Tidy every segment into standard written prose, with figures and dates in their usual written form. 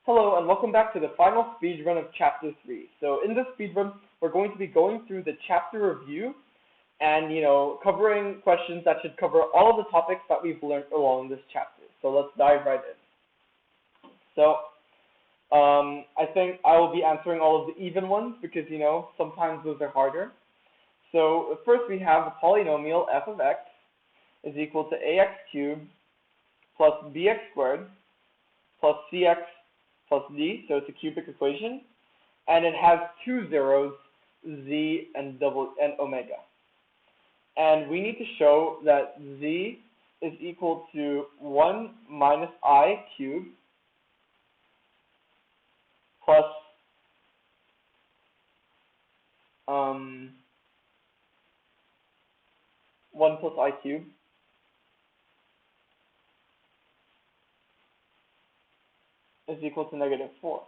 Hello and welcome back to the final speedrun of Chapter 3. So in this speedrun, we're going to be going through the chapter review and, covering questions that should cover all of the topics that we've learned along this chapter. So let's dive right in. So, I think I will be answering all of the even ones because, sometimes those are harder. So first we have the polynomial f of x is equal to ax cubed plus bx squared plus cx plus d, so it's a cubic equation, and it has two zeros, z and omega. And we need to show that z is equal to 1 minus I cubed plus 1 plus I cubed is equal to -4.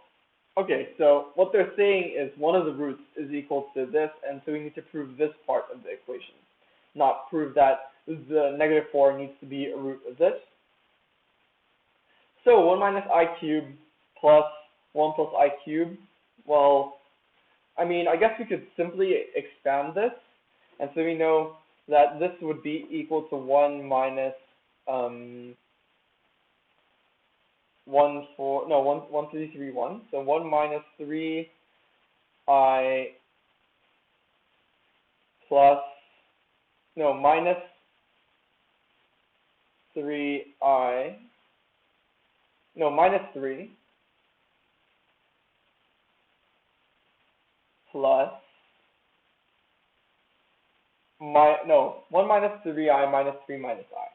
Okay, so what they're saying is one of the roots is equal to this, and so we need to prove this part of the equation, not prove that the -4 needs to be a root of this. So 1 minus I cubed plus 1 plus I cubed, well, I guess we could simply expand this, and so we know that this would be equal to 1 minus 1, 3, 3, 1. So 1 minus 3I plus, minus 3I, minus 3 plus, 1 minus 3I minus 3 minus I.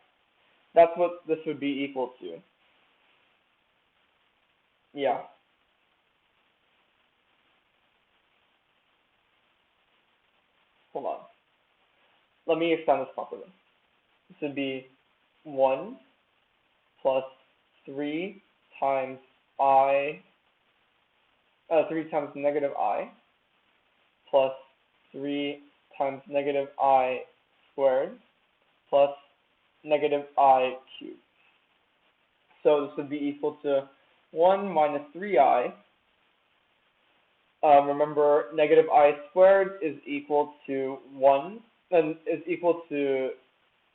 That's what this would be equal to. Yeah. Hold on. Let me expand this properly. This would be 1 plus 3 times I, 3 times negative I, plus 3 times negative I squared, plus negative I cubed. So this would be equal to 1 minus 3I, remember negative I squared is equal to 1, and is equal to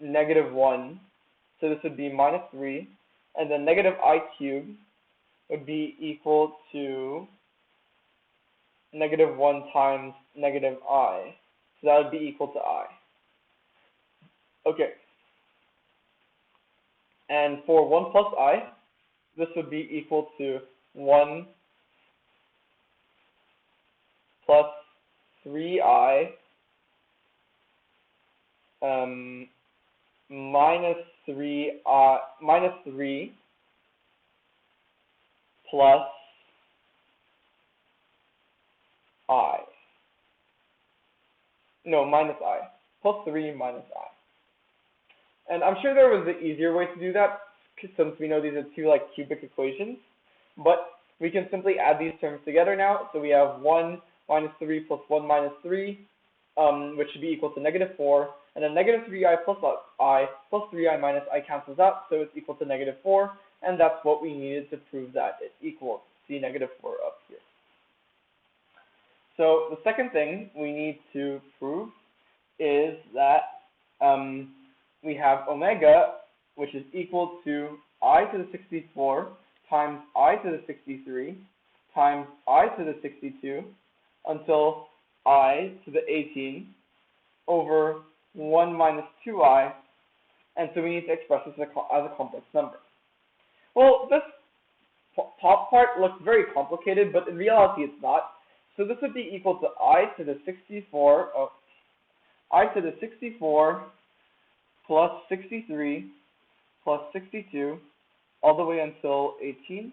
-1, so this would be minus 3, and then negative I cubed would be equal to -1 times negative I, so that would be equal to I. Okay, and for 1 plus I, this would be equal to 1 plus 3I minus 3 plus I. No, minus I. Plus 3 minus I. And I'm sure there was an easier way to do that, since we know these are two cubic equations, but we can simply add these terms together now. So we have 1 minus 3 plus 1 minus 3, which should be equal to -4, and then negative 3I plus 3I minus I cancels out, so it's equal to -4, and that's what we needed to prove that it equals. See -4 up here. So the second thing we need to prove is that we have omega, which is equal to I to the 64 times I to the 63 times I to the 62 until I to the 18 over 1 minus 2I, and so we need to express this as a complex number. Well, this top part looks very complicated, but in reality it's not. So this would be equal to I to the 64, I to the 64 plus 63 plus 62 all the way until 18.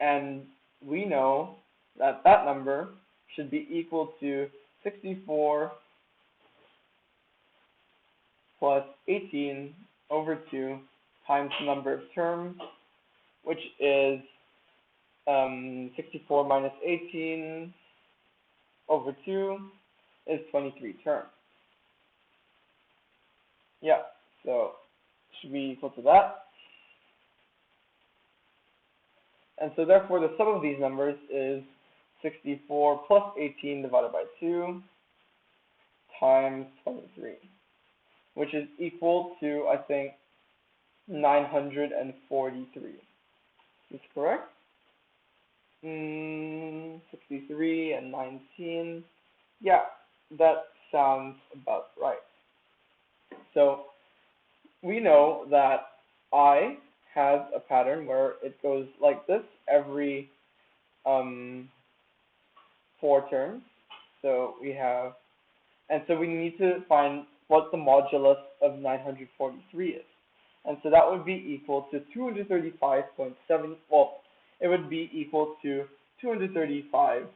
And we know that that number should be equal to 64 plus 18 over 2 times the number of terms, which is 64 minus 18 over 2 is 23 terms. Yeah, so should be equal to that. And so therefore the sum of these numbers is 64 plus 18 divided by 2 times 23, which is equal to, I think, 943. Is this correct? 63 and 19. Yeah, that sounds about right. So we know that I has a pattern where it goes like this every 4 terms. So we have, and so we need to find what the modulus of 943 is. And so that would be equal to 235.7, well, it would be equal to 235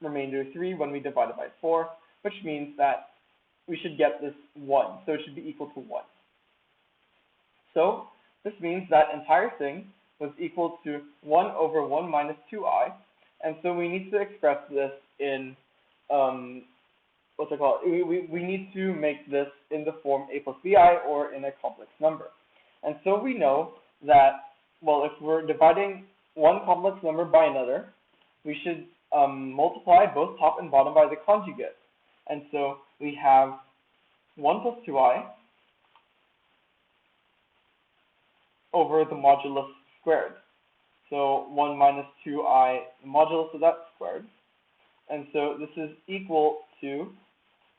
remainder 3 when we divide it by 4, which means that we should get this 1, so it should be equal to 1. So this means that entire thing was equal to 1 over 1 minus 2i, and so we need to express this in, what's it called? We need to make this in the form a plus bi or in a complex number. And so we know that, well, if we're dividing one complex number by another, we should multiply both top and bottom by the conjugate. And so we have 1 plus 2i over the modulus squared. So 1 minus 2i, the modulus of that squared. And so this is equal to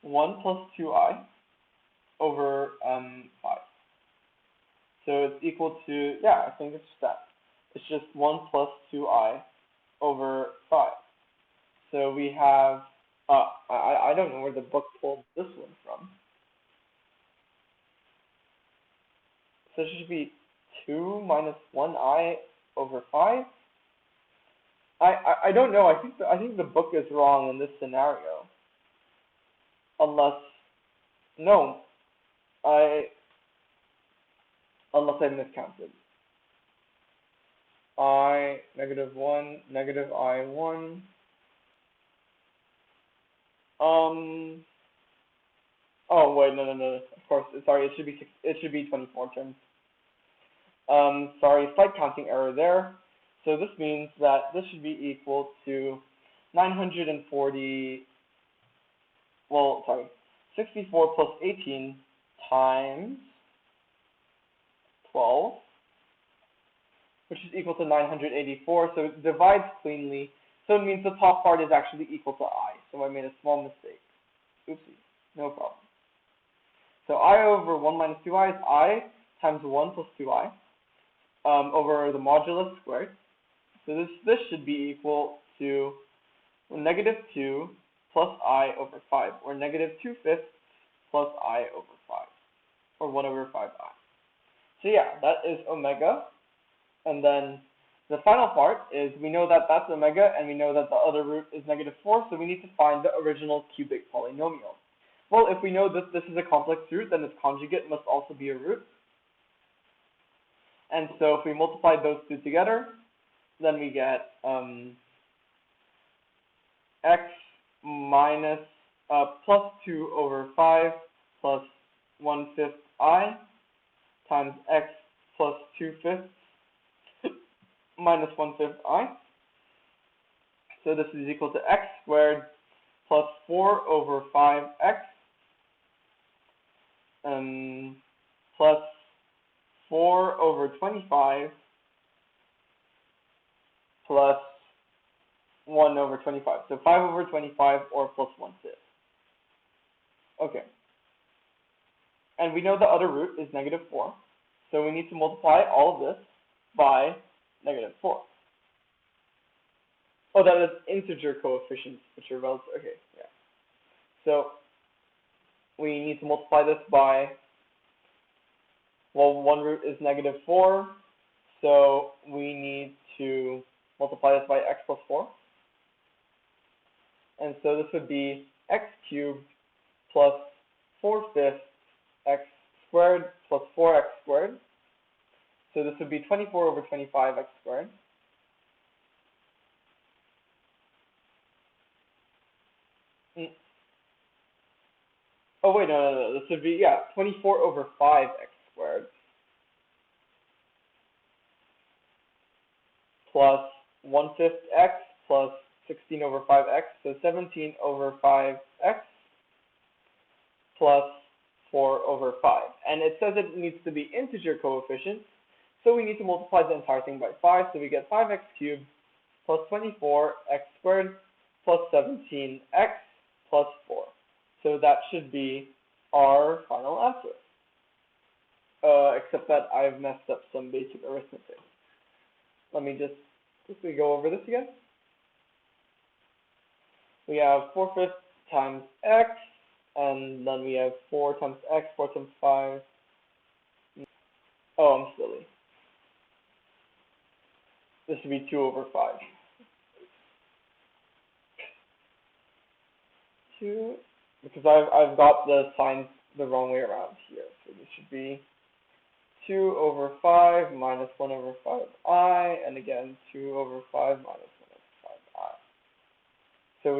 1 plus 2i over 5. So it's equal to, yeah, I think it's just that. It's just 1 plus 2i over 5. So we have, I don't know where the book pulled this one from. So it should be 2 minus 1i over 5. I don't know. I think the book is wrong in this scenario. Unless I miscounted. I negative 1 negative I1. Oh wait, no. Of course, sorry. It should be 24 terms. Sorry, slight counting error there. So this means that this should be equal to 940. Well, sorry, 64 plus 18 times 12, which is equal to 984. So it divides cleanly. So it means the top part is actually equal to I. So I made a small mistake. Oopsie, no problem. So I over 1 minus 2i is I times 1 plus 2i over the modulus squared. So this should be equal to negative 2 plus I over 5, or negative 2/5 plus I over 5, or 1 over 5i. So yeah, that is omega. And then the final part is we know that that's omega, and we know that the other root is negative 4, so we need to find the original cubic polynomial. Well, if we know that this is a complex root, then its conjugate must also be a root. And so if we multiply those two together, then we get x minus plus 2 over 5 plus 1/5 I times x plus 2/5 minus 1/5 I. So this is equal to x squared plus 4 over 5x plus 4 over 25 plus 1 over 25. So 5 over 25 or plus 1/5. Okay. And we know the other root is negative 4. So we need to multiply all of this by negative 4. Oh, that is integer coefficients, which are relative. Okay, yeah. So we need to multiply this by, well, one root is negative 4. So we need to multiply this by x plus 4. And so this would be x cubed plus 4/5 x squared plus 4x squared. So this would be 24 over 25 x squared. Oh wait, no. This would be, yeah, 24 over 5x squared plus 1/5 x plus 16 over 5x, so 17 over 5x plus 4 over 5. And it says it needs to be integer coefficients, so we need to multiply the entire thing by 5, so we get 5x cubed plus 24x squared plus 17x plus 4. So that should be our final answer. Except that I've messed up some basic arithmetic. Let me just quickly go over this again. We have 4/5 times x, and then we have 4 times x, 4 times 5. Oh, I'm silly. This should be 2 over 5. 2, because I've got the signs the wrong way around here. So this should be 2 over 5 minus 1 over 5i, and again 2 over 5 minus 1 over 5i. So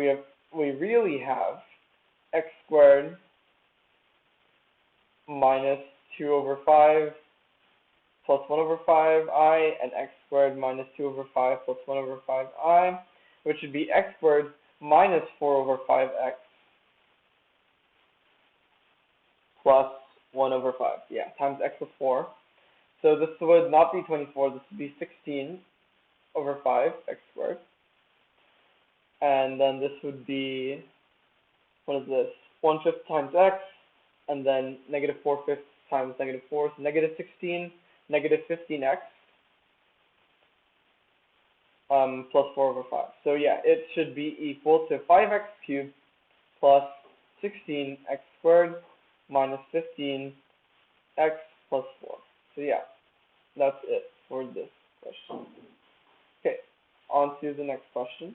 we really have x squared minus 2 over 5 plus 1 over 5i, and x squared minus 2 over 5 plus 1 over 5i, which would be x squared minus 4 over 5x plus 1 over 5, yeah, times x plus 4. So this would not be 24, this would be 16 over 5, x squared. And then this would be, what is this, 1/5 times x, and then negative 4/5 times negative 4, so negative 16, negative 15x, plus 4 over 5. So yeah, it should be equal to 5x cubed plus 16x squared minus 15x plus 4. So yeah, that's it for this question. Okay, on to the next question.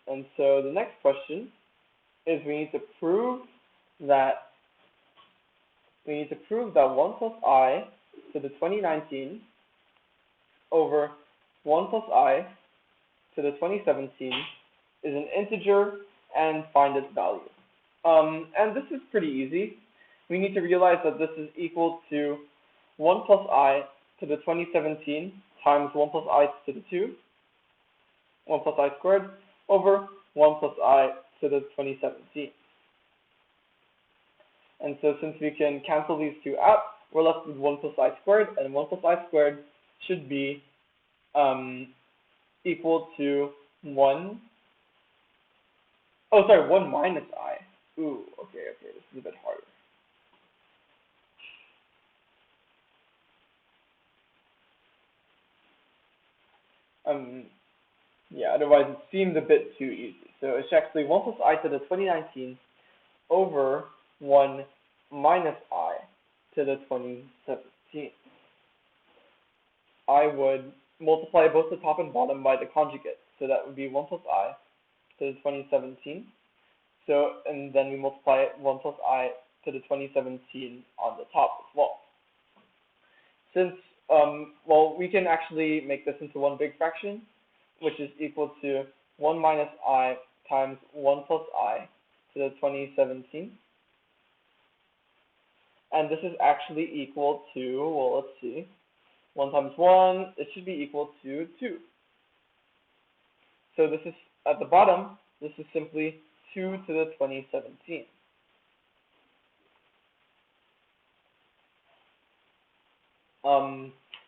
And so the next question is we need to prove that 1 plus I to the 2019 over 1 plus I to the 2017 is an integer and find its value. And this is pretty easy. We need to realize that this is equal to 1 plus I to the 2017 times 1 plus I to the 2, 1 plus I squared, over 1 plus I to the 2017. And so since we can cancel these two out, we're left with 1 plus I squared, and 1 plus I squared should be equal to 1 minus I. Ooh, okay, this is a bit harder. Yeah, otherwise it seemed a bit too easy. So it's actually 1 plus I to the 2019 over 1 minus I to the 2017. I would multiply both the top and bottom by the conjugate. So that would be 1 plus I to the 2017. So, and then we multiply 1 plus I to the 2017 on the top as well. Since, well, we can actually make this into one big fraction, which is equal to 1 minus I times 1 plus I to the 2017. And this is actually equal to, well, let's see, 1 times 1, it should be equal to 2. So this is, at the bottom, this is simply 2 to the 2017.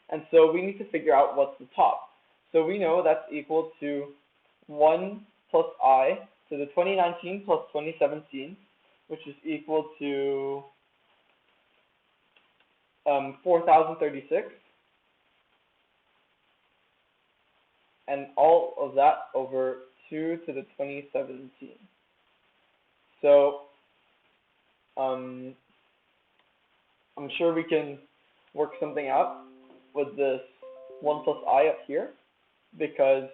And so we need to figure out what's the top. So we know that's equal to 1 plus I to the 2019 plus 2017, which is equal to 4,036. And all of that over 2 to the 2017. So I'm sure we can work something out with this 1 plus I up here, because,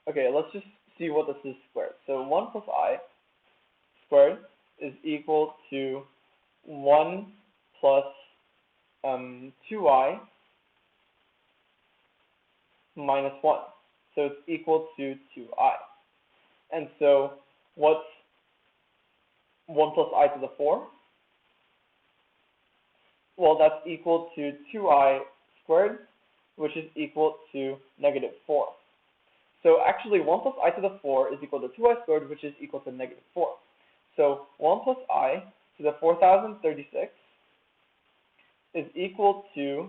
okay, let's just see what this is squared. So 1 plus I squared is equal to 1 plus 2I minus 1. So it's equal to 2I. And so what's 1 plus I to the 4? Well, that's equal to 2I squared which is equal to negative 4. So actually 1 plus I to the 4 is equal to 2I squared, which is equal to negative 4. So 1 plus I to the 4036 is equal to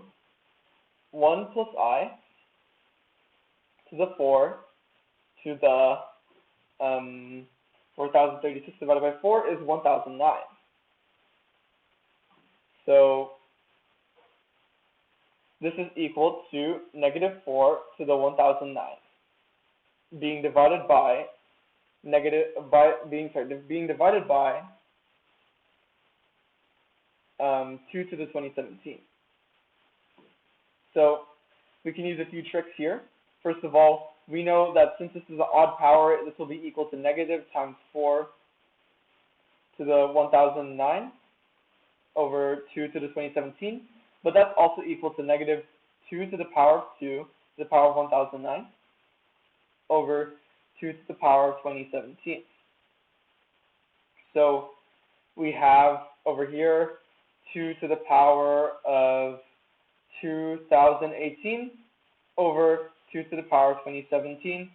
1 plus I to the 4 to the 4036 divided by 4 is 1009. So this is equal to negative 4 to the 1009 being divided by being divided by 2 to the 2017. So we can use a few tricks here. First of all, we know that since this is an odd power, this will be equal to negative times 4 to the 1009 over 2 to the 2017, but that's also equal to negative 2 to the power of 2 to the power of 1009 over 2 to the power of 2017. So we have over here 2 to the power of 2018 over 2 to the power of 2017,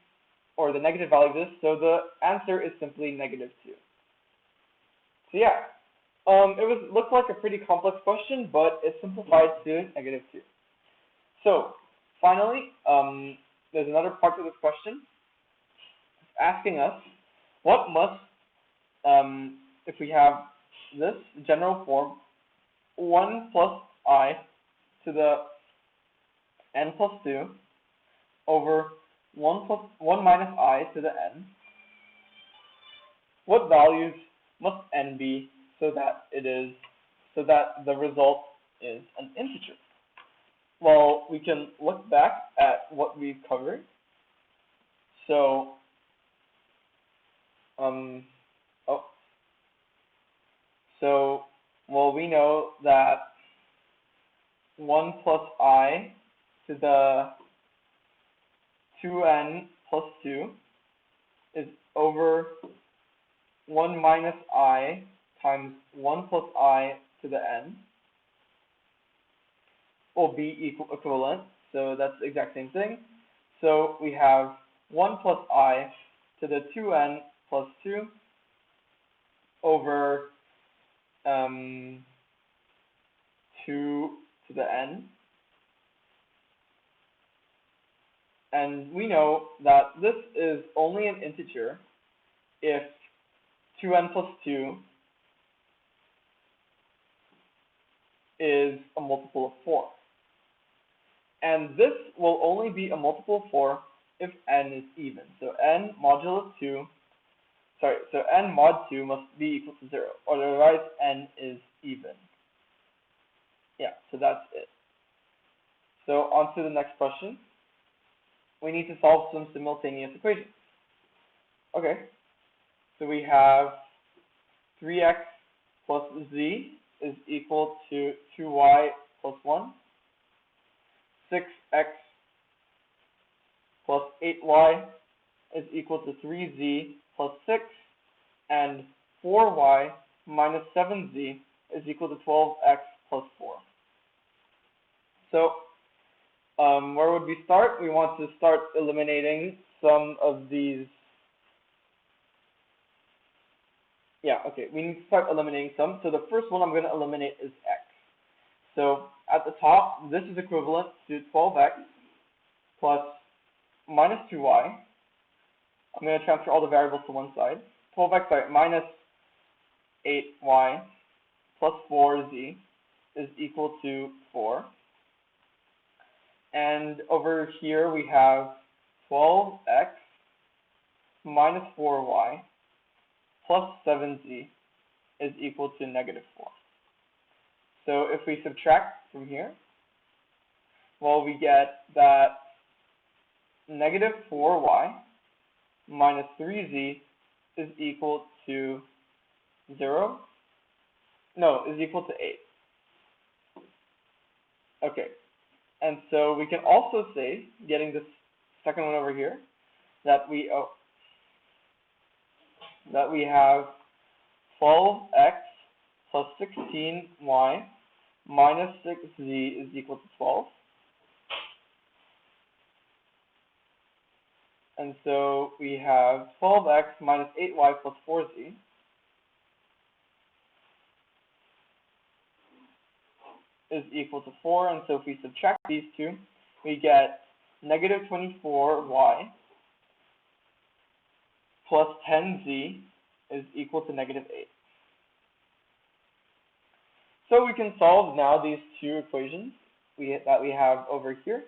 or the negative value of this, so the answer is simply negative 2. So yeah, it looked like a pretty complex question, but it simplified to negative 2. So finally, there's another part to this question. It's asking us, what must, if we have this general form, 1 plus I to the n plus 2 over 1 minus I to the n, what values must n be so that the result is an integer? Well, we can look back at what we've covered. So, well, we know that 1 plus I to the 2n plus 2 is over 1 minus I times 1 plus I to the n will be equivalent, so that's the exact same thing. So we have 1 plus I to the 2n plus 2 over 2 to the n. And we know that this is only an integer if 2n plus 2 is a multiple of 4. And this will only be a multiple of 4 if n is even. So n mod 2 must be equal to 0, or otherwise n is even. Yeah, so that's it. So on to the next question. We need to solve some simultaneous equations. Okay, so we have 3x plus z is equal to 2y plus 1. 6x plus 8y is equal to 3z plus 6. And 4y minus 7z is equal to 12x plus 4. So, where would we start? We want to start eliminating some of these. Yeah, okay, we need to start eliminating some. So the first one I'm going to eliminate is x. So at the top, this is equivalent to 12x plus minus 2y. I'm going to transfer all the variables to one side. 12x minus 8y plus 4z is equal to 4. And over here we have 12x minus 4y plus 7z is equal to negative 4. So if we subtract from here, well, we get that negative 4y minus 3z is equal to 0. No, is equal to 8. Okay. And so we can also say, getting this second one over here, that we have 12x plus 16y minus 6z is equal to 12. And so we have 12x minus 8y plus 4z is equal to 4. And so if we subtract these two, we get negative 24y plus 10z is equal to negative 8. So we can solve now these two equations that we have over here.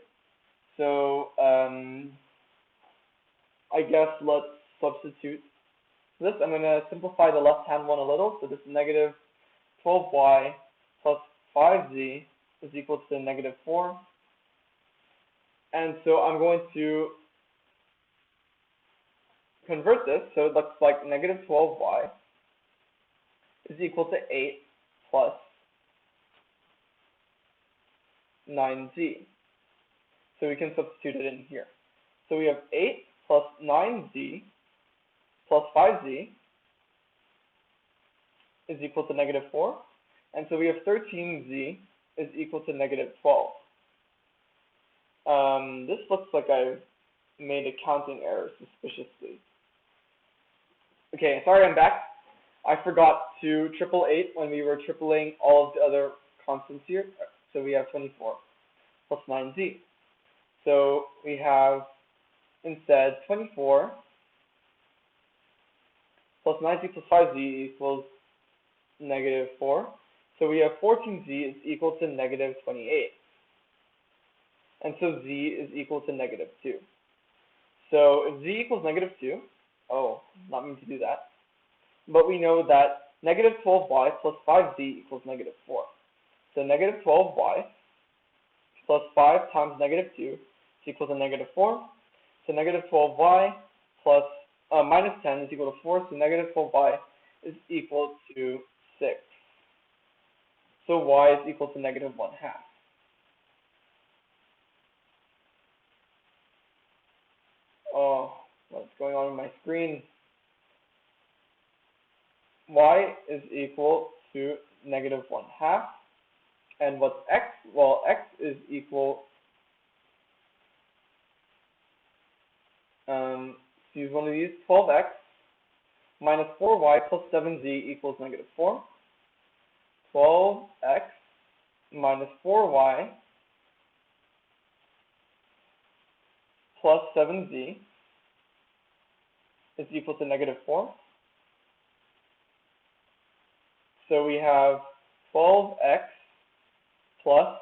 So I guess let's substitute this. I'm going to simplify the left-hand one a little. So this is negative 12y plus 5z is equal to negative 4. And so I'm going to convert this. So it looks like negative 12y is equal to 8 plus 9z. So we can substitute it in here. So we have 8 plus 9z plus 5z is equal to negative 4. And so we have 13z is equal to negative 12. This looks like I've made a counting error suspiciously. Okay, sorry, I'm back. I forgot to triple 8 when we were tripling all of the other constants here. So we have 24 plus 9z. So we have instead 24 plus 9z plus 5z equals negative 4. So we have 14z is equal to negative 28. And so z is equal to negative 2. So if z equals negative 2, oh, not mean to do that. But we know that negative 12y plus 5z equals negative 4. So negative 12y plus 5 times negative 2 is equal to negative 4. So negative 12y plus minus 10 is equal to 4. So negative 12y is equal to 6. So y is equal to negative 1/2. Oh, what's going on my screen? Y is equal to negative 1/2. And what's x? Well, x is equal, use one of these, 12x minus 4y plus 7z equals negative 4. 12x minus 4y plus 7z is equal to negative 4. So we have 12x plus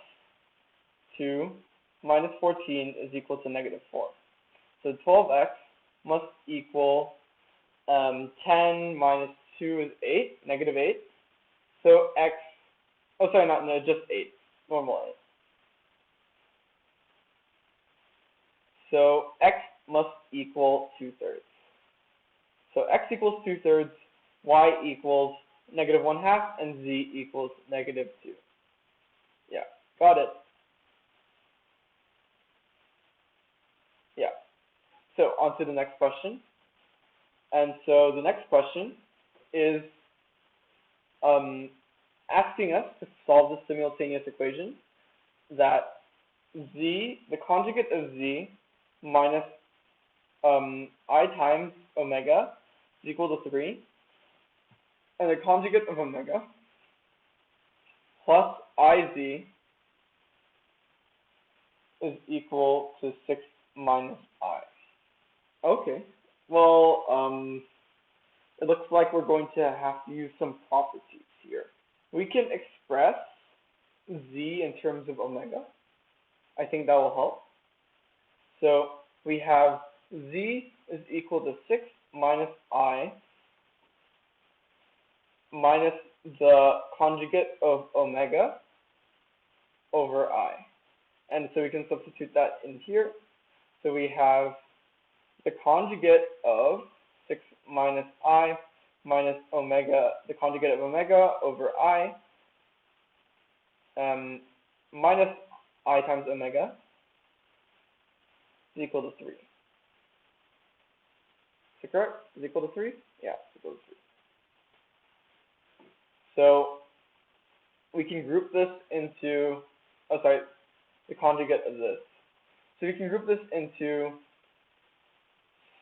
2 minus 14 is equal to negative 4. So 12x must equal 10 minus 2 is 8, negative 8. So x, oh sorry, no, just 8, normal 8. So x must equal 2/3. So x equals 2/3, y equals negative 1/2, and z equals negative 2. Yeah, got it. Yeah. So on to the next question. And so the next question is asking us to solve the simultaneous equation that z, the conjugate of z minus I times omega is equal to 3, and the conjugate of omega plus iz is equal to 6 minus I. Okay, well, it looks like we're going to have to use some properties here. We can express z in terms of omega. I think that will help. So we have z is equal to 6 minus I minus the conjugate of omega over I. And so we can substitute that in here. So we have the conjugate of 6 minus I minus omega, the conjugate of omega over I, minus I times omega is equal to 3. Is it correct? Is equal to 3? Yeah, it's equal to 3. So we can group this into, the conjugate of this. So we can group this into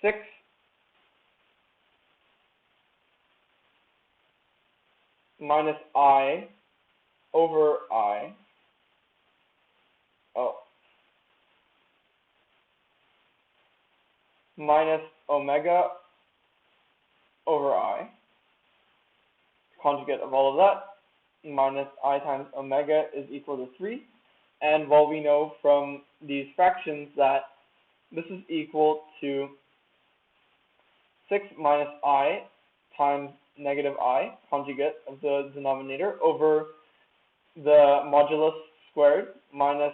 6 minus I over I, minus omega over I, conjugate of all of that, minus I times omega is equal to 3. And well, we know from these fractions that this is equal to 6 minus I times negative I, conjugate of the denominator, over the modulus squared minus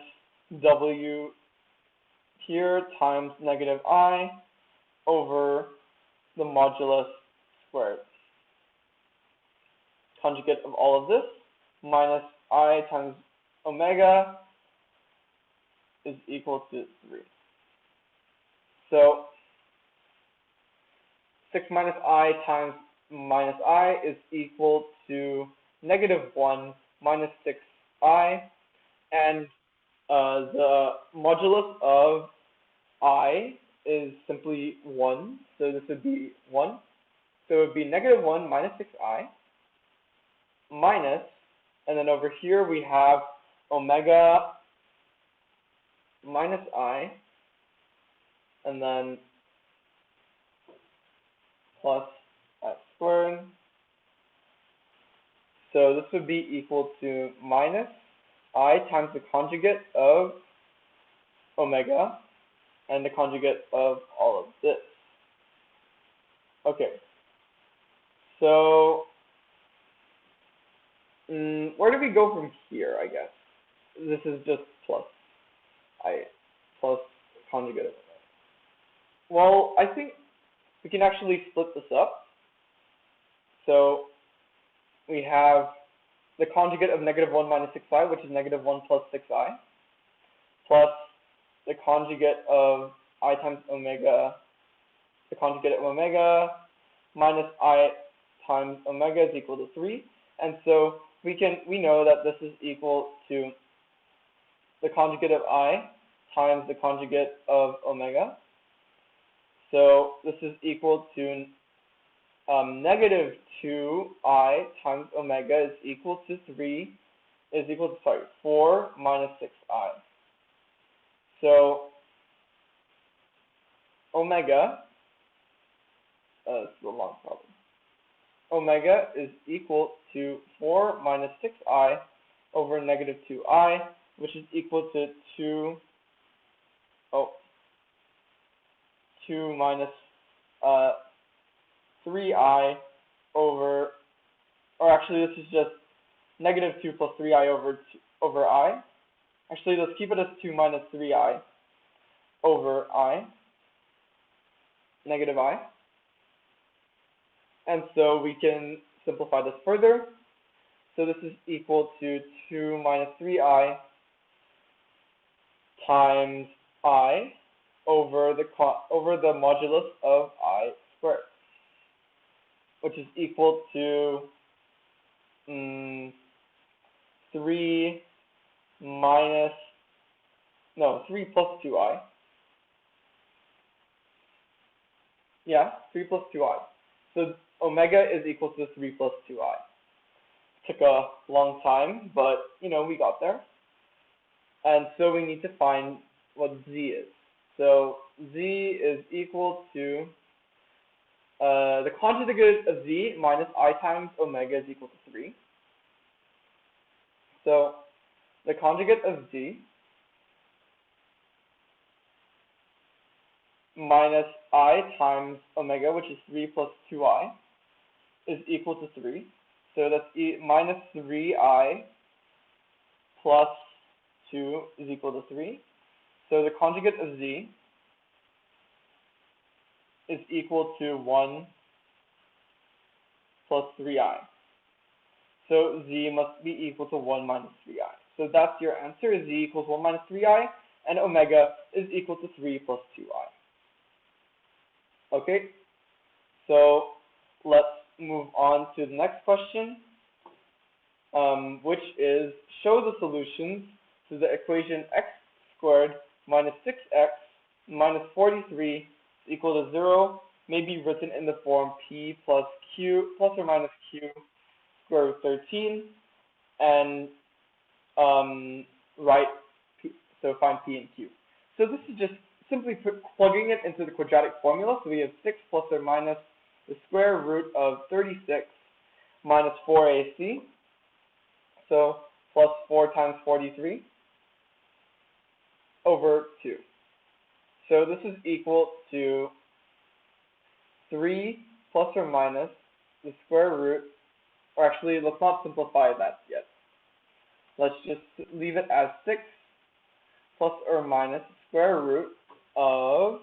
W here times negative I over the modulus squared. Conjugate of all of this minus I times omega is equal to 3. So 6 minus I times minus I is equal to negative 1 minus 6I, and the modulus of I is simply 1, so this would be 1. So it would be negative 1 minus 6I minus, and then over here we have omega minus I, and then plus I squared. So this would be equal to minus I times the conjugate of omega and the conjugate of all of this. Okay, so where do we go from here, I guess? This is just plus I plus conjugate of omega. Well, I think we can actually split this up. So we have the conjugate of negative 1 minus 6I, which is negative 1 plus 6I, plus the conjugate of I times omega, the conjugate of omega minus I times omega is equal to 3. And so we know that this is equal to the conjugate of I times the conjugate of omega. So this is equal to negative 2I times omega is equal to 4 minus 6I. So omega, this is a long problem. Omega is equal to 4 minus 6I over negative 2I, which is equal to 2 minus 3I over, or actually this is just negative 2 plus 3I over I. Actually, let's keep it as 2 minus 3I over I, negative I. And so we can simplify this further. So this is equal to 2 minus 3I times I over the modulus of I squared, which is equal to 3 plus 2I. Yeah, 3 plus 2I. So omega is equal to 3 plus 2I. Took a long time, but we got there. And so we need to find what z is. So z is equal to the conjugate of z minus I times omega is equal to 3. So the conjugate of z minus I times omega, which is 3 plus 2I, is equal to 3. So that's minus 3I plus 2 is equal to 3. So the conjugate of z is equal to 1 plus 3I. So z must be equal to 1 minus 3I. So that's your answer, z equals 1 minus 3I, and omega is equal to 3 plus 2I. Okay, so let's move on to the next question, which is show the solutions to the equation x squared minus 6x minus 43 is equal to 0 may be written in the form p plus q plus or minus q square root 13, and write p, so find p and q. So this is just simply plugging it into the quadratic formula. So we have 6 plus or minus the square root of 36 minus 4ac, so plus 4 times 43 over 2. So this is equal to 3 plus or minus the square root, or actually let's not simplify that yet. Let's just leave it as 6 plus or minus the square root of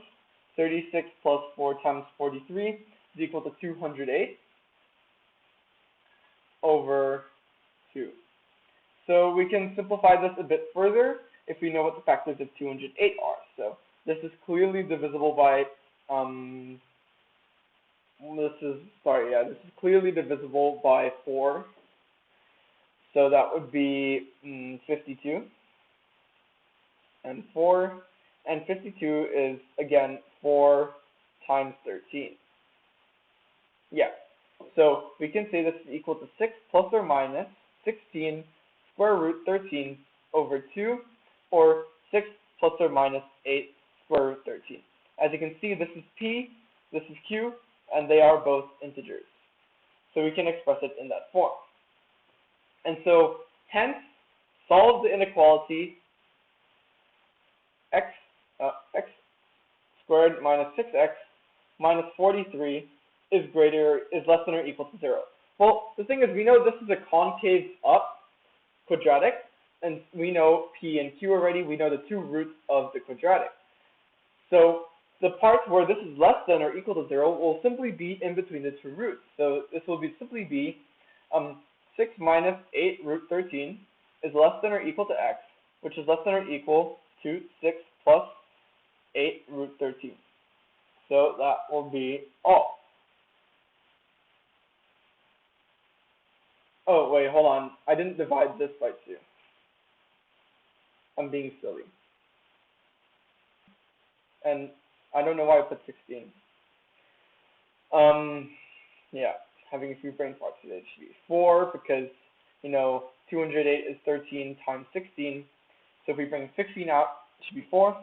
36 plus 4 times 43 is equal to 208 over 2. So we can simplify this a bit further if we know what the factors of 208 are. So this is clearly divisible by this is clearly divisible by 4. So that would be 52 and 4, and 52 is again 4 times 13. Yeah. So we can say this is equal to 6 plus or minus 16 square root 13 over 2, or 6 plus or minus 8 square root 13. As you can see, this is p, this is q, and they are both integers. So we can express it in that form. And so, hence, solve the inequality x squared minus 6x minus 43 is less than or equal to 0. Well, the thing is, we know this is a concave up quadratic, and we know p and q already. We know the two roots of the quadratic. So the part where this is less than or equal to 0 will simply be in between the two roots. So this will simply be 6 minus 8 root 13 is less than or equal to x, which is less than or equal to 6 plus 8 root 13. So that will be all. Oh, wait, hold on. I didn't divide this by 2. I'm being silly. And I don't know why I put 16. Yeah, having a few brain farts today. It should be 4 because, 208 is 13 times 16. So if we bring 16 out, it should be 4.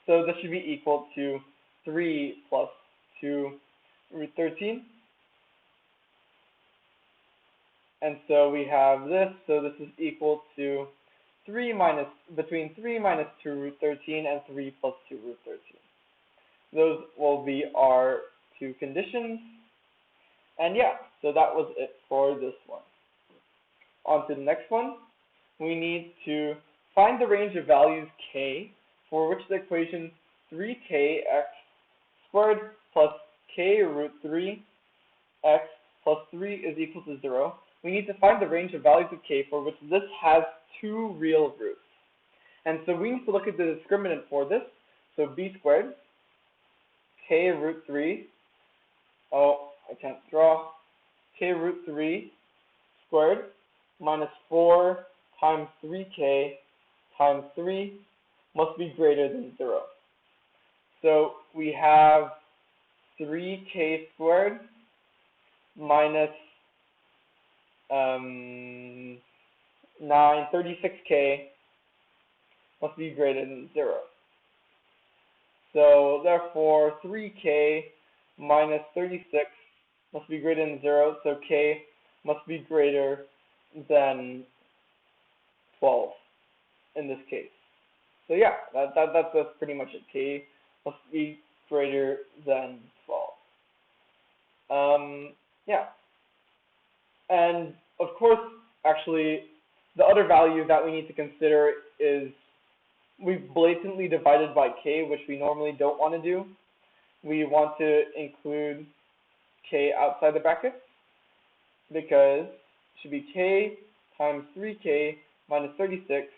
So this should be equal to 3 plus 2 root 13. And so we have this, so this is equal to between 3 minus 2 root 13 and 3 plus 2 root 13. Those will be our two conditions. And yeah, so that was it for this one. On to the next one. We need to find the range of values k for which the equation 3kx squared plus k root 3x plus 3 is equal to 0. We need to find the range of values of k for which this has two real roots. And so we need to look at the discriminant for this. So b squared, k root 3, oh, I can't draw, k root 3 squared minus 4 times 3k times 3 must be greater than 0. So we have 3k squared minus 36k must be greater than 0. So therefore 3k minus 36 must be greater than 0, so k must be greater than 12 in this case. So yeah, that's pretty much it. K must be greater than 12. Yeah. And of course, actually, the other value that we need to consider is we've blatantly divided by k, which we normally don't want to do. We want to include k outside the brackets because it should be k times 3k minus 36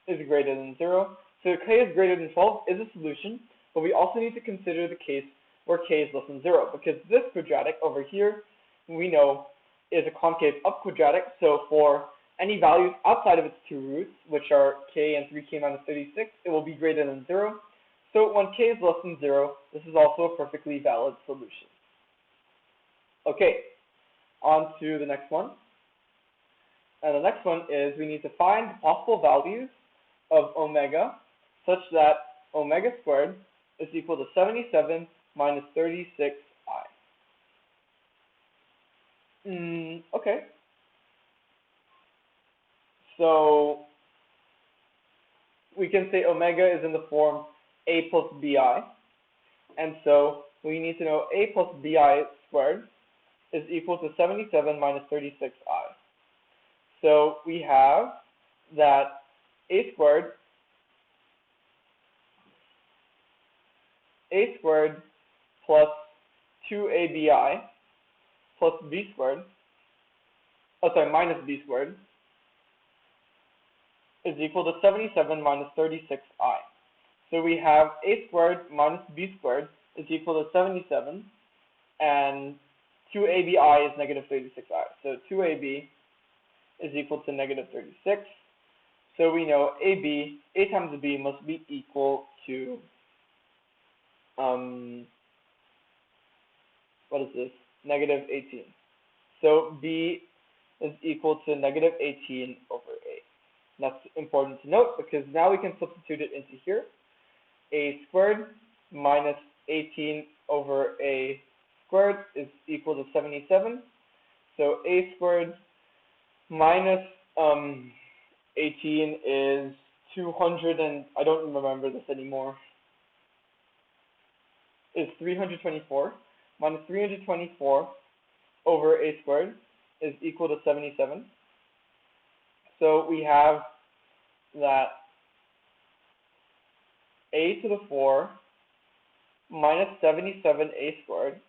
is greater than 0. So k is greater than 12 is a solution, but we also need to consider the case where k is less than 0, because this quadratic over here, we know, is a concave up quadratic. So for any values outside of its two roots, which are k and 3k minus 36, it will be greater than 0. So when k is less than 0, this is also a perfectly valid solution. Okay, on to the next one. And the next one is we need to find possible values of omega such that omega squared is equal to 77 minus 36i. Okay. So we can say omega is in the form a plus bi. And so we need to know a plus bi squared is equal to 77 minus 36i. So we have that a squared plus 2abi plus b squared, minus b squared is equal to 77 minus 36i. So we have a squared minus b squared is equal to 77, and 2abi is negative 36i. So 2ab is equal to negative 36. So we know a times b must be equal to, what is this? Negative 18. So b is equal to negative 18 over a. That's important to note because now we can substitute it into here. A squared minus 18 over a squared is equal to 77. So a squared minus 18 is 200, and I don't remember this anymore. Is 324 minus 324 over a squared is equal to 77. So we have that a to the 4 minus 77a squared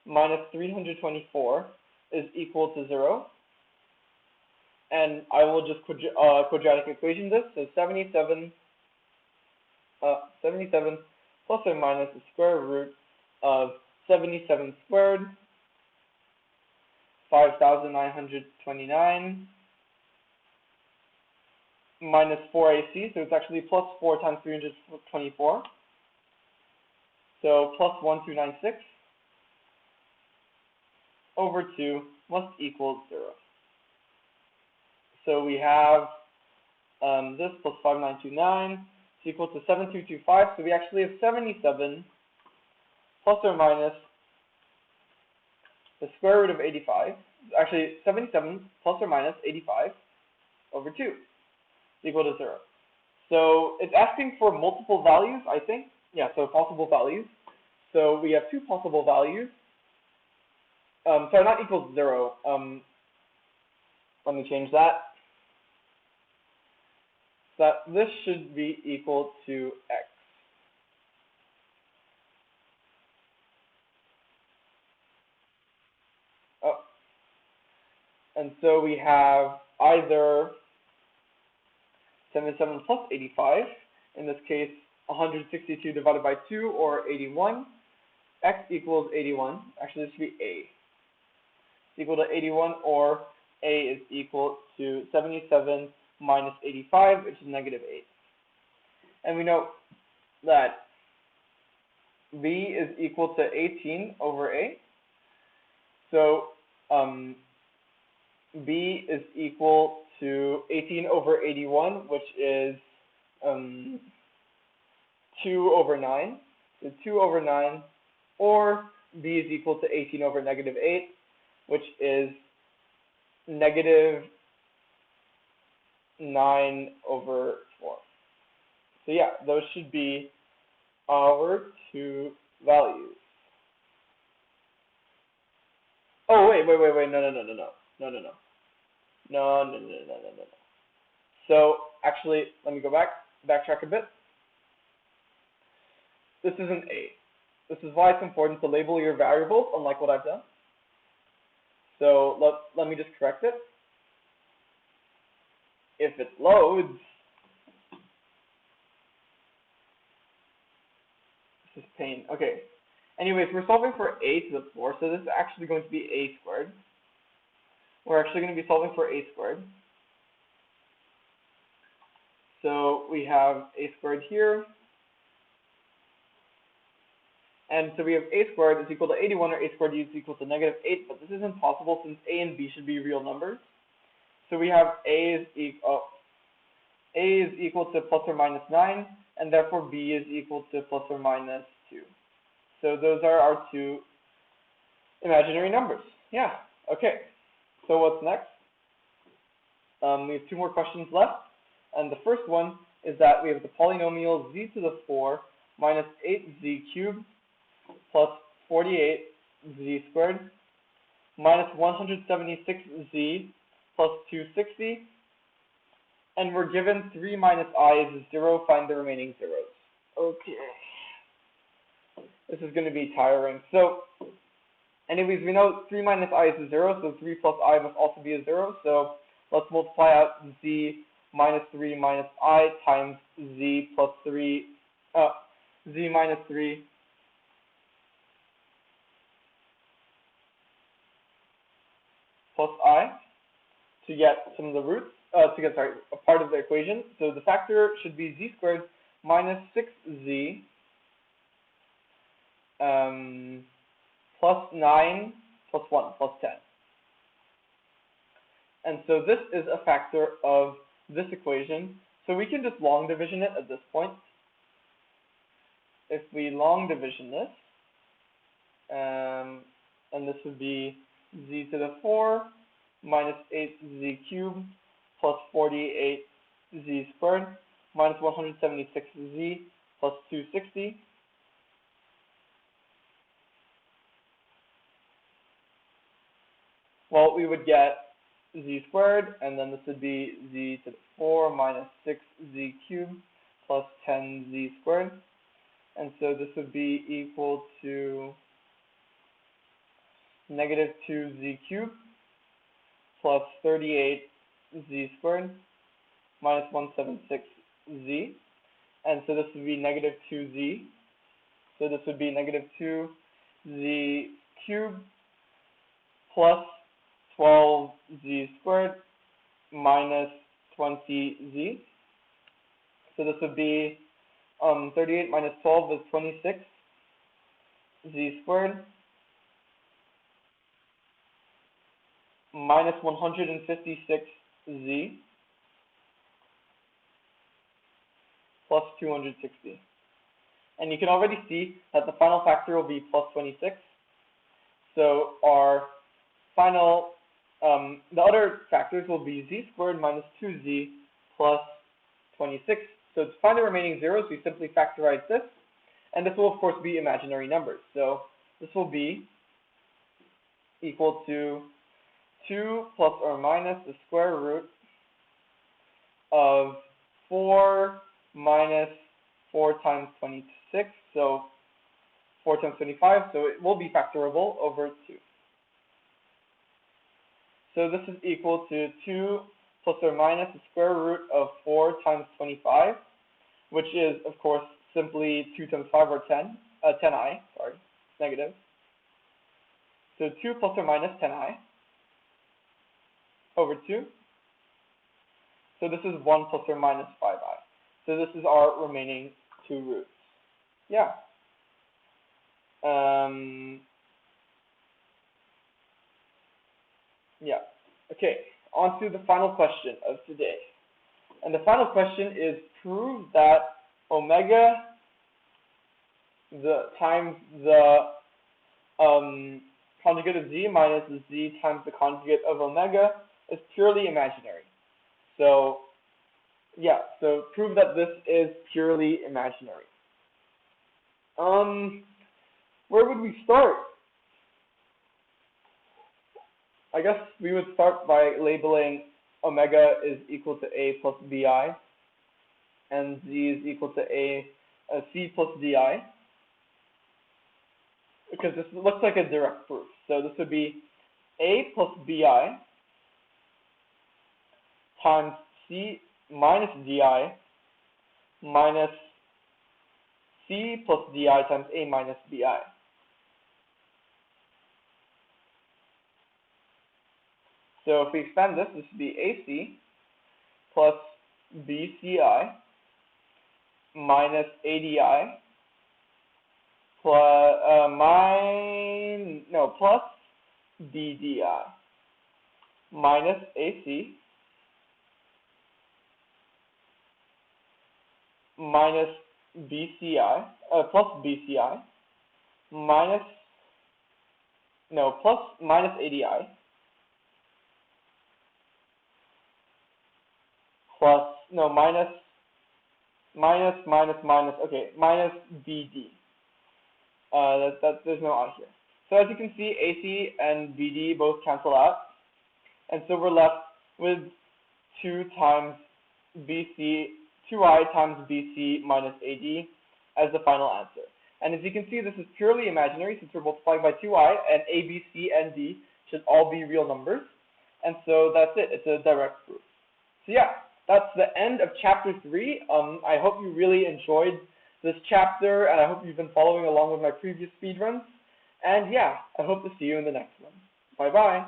minus 324 is equal to 0. And I will just quadratic equation this. So 77 plus or minus the square root of 77 squared, 5,929, minus 4ac, so it's actually plus 4 times 324, so plus 1296 over 2 must equal 0. So we have this plus 5929 is equal to 7225, so we actually have 77 plus or minus the square root of 85, actually 77 plus or minus 85 over 2 is equal to 0. So it's asking for multiple values, I think. Yeah, so possible values. So we have two possible values. Sorry, not equals 0. Let me change that. So that this should be equal to x. Oh. And so we have either 77 plus 85, in this case 162 divided by 2, or 81. X equals 81. Actually, this should be a. It's equal to 81, or a is equal to 77 minus 85, which is negative 8. And we know that b is equal to 18 over a. So b is equal to 18 over 81, which is 2 over 9. So 2 over 9, or b is equal to 18 over negative 8, which is negative 9 over 4. So yeah, those should be our two values. Oh, wait, no. So actually, let me go backtrack a bit. This is an a. This is why it's important to label your variables, unlike what I've done. So let me just correct it. If it loads, this is pain. Okay. Anyways, we're solving for a to the 4, so this is actually going to be a squared. We're actually going to be solving for a squared. So we have a squared here, And so we have a squared is equal to 81, or a squared is equal to negative 8, but this is impossible since a and b should be real numbers. So we have a is equal to plus or minus 9, and therefore b is equal to plus or minus 2. So those are our two imaginary numbers. Yeah, okay. So what's next? We have two more questions left, and the first one is that we have the polynomial z to the 4 minus 8z cubed plus 48z squared minus 176z plus 260, and we're given 3 minus I is 0, find the remaining zeros. Okay. This is going to be tiring. So, anyways, we know 3 minus I is 0, so 3 plus I must also be a 0, so let's multiply out z minus 3 minus I times z plus 3, z minus 3 plus I to get some of the roots, a part of the equation. So the factor should be z squared minus 6z plus 9 plus 1 plus 10. And so this is a factor of this equation. So we can just long division it at this point. If we long division this, and this would be z to the 4 minus 8z cubed plus 48z squared minus 176z plus 260. Well, we would get z squared, and then this would be z to the 4 minus 6z cubed plus 10z squared. And so this would be equal to negative 2z cubed plus 38z squared minus 176z. And so this would be negative 2z. So this would be negative 2z cubed plus 12z squared minus 20z. So this would be 38 minus 12 is 26 z squared minus 156z plus 260. And you can already see that the final factor will be plus 26. So our final, the other factors will be z squared minus 2z plus 26. So to find the remaining zeros, we simply factorize this, and this will of course be imaginary numbers. So this will be equal to 2 plus or minus the square root of 4 minus 4 times 26, so 4 times 25, so it will be factorable over 2. So this is equal to 2 plus or minus the square root of 4 times 25, which is, of course, simply 2 times 5 or 10i, negative. So 2 plus or minus 10i over 2. So this is 1 plus or minus 5i. So this is our remaining two roots. Yeah. Yeah. Okay, on to the final question of today. And the final question is, prove that omega times the conjugate of z minus z times the conjugate of omega is purely imaginary. So, yeah, so prove that this is purely imaginary. Where would we start? I guess we would start by labeling omega is equal to a plus bi, and z is equal to c plus di, because this looks like a direct proof. So this would be a plus bi times c minus di minus c plus di times a minus bi. So if we expand this, this would be AC plus BCI minus ADI plus BDI minus AC minus BCI, plus BCI minus ADI plus minus BD. There's no I here. So as you can see, AC and BD both cancel out, and so we're left with 2i times BC minus AD as the final answer. And as you can see, this is purely imaginary since we're multiplying by 2i, and A, B, C, and D should all be real numbers. And so that's it. It's a direct proof. So yeah, that's the end of chapter 3. I hope you really enjoyed this chapter, and I hope you've been following along with my previous speedruns. And yeah, I hope to see you in the next one. Bye-bye.